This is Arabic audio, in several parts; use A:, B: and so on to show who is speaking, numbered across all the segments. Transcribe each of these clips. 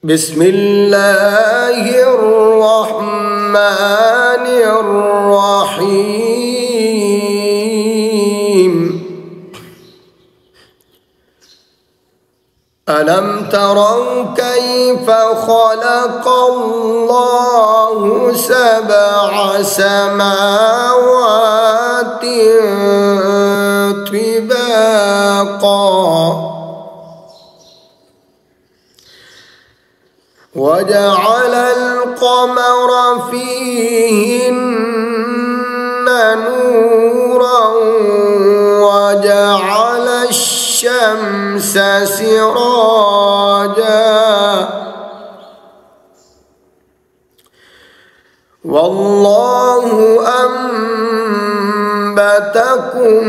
A: بسم الله الرحمن الرحيم. ألم تروا كيف خلق الله سبع سماوات طباقا وجعل القمر فيهن نورا وجعل الشمس سراجا والله أنبتكم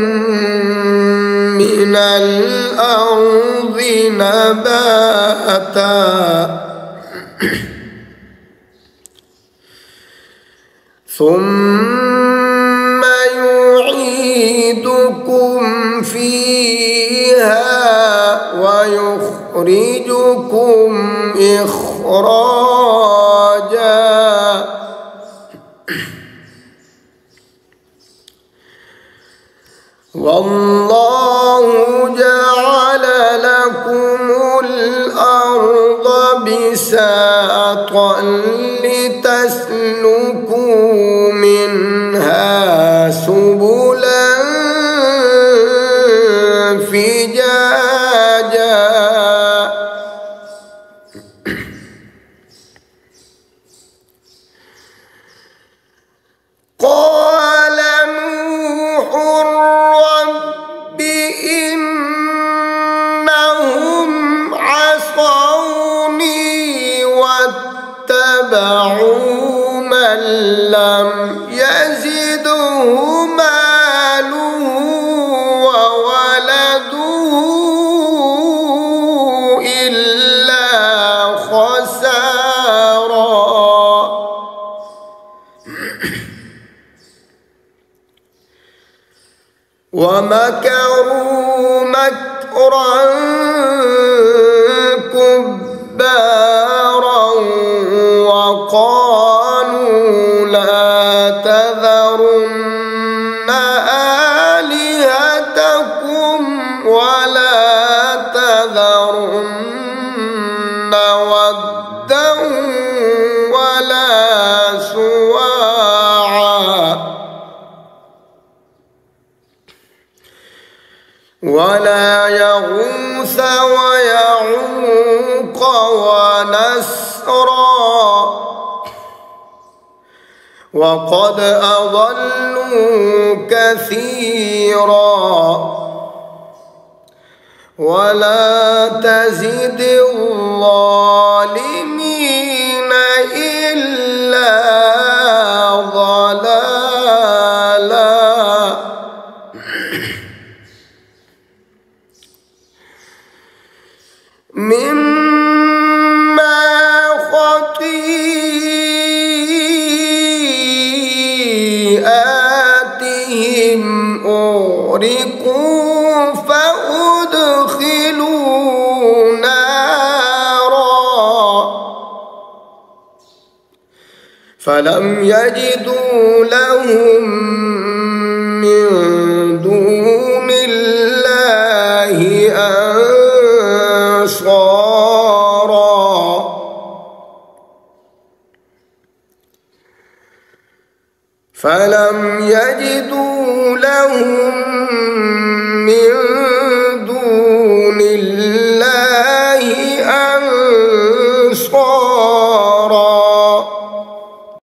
A: من الأرض نباتا ثم يعيدكم فيها ويخرجكم إخراجا والله جعل لكم الأرض بساطا لتسلكوا منها سبلا فجاجا قال نوح رب إنهم عصوني واتبعوا من لم يزده ماله وولده إلا خسارا ومكروا مكرا كبارا وقالوا لا تذرن آلهتكم ولا تذرن ودا ولا سواعا ولا يغوث ويعوق ونسرا وقد أضلوا كثيرا ولا تزد الظالمين إلا ضلالا مما خطيئاتهم أغرقوا فأدخلوا نارا فلم يجدوا لهم من دون الله أنصارا فلم يجدوا لهم من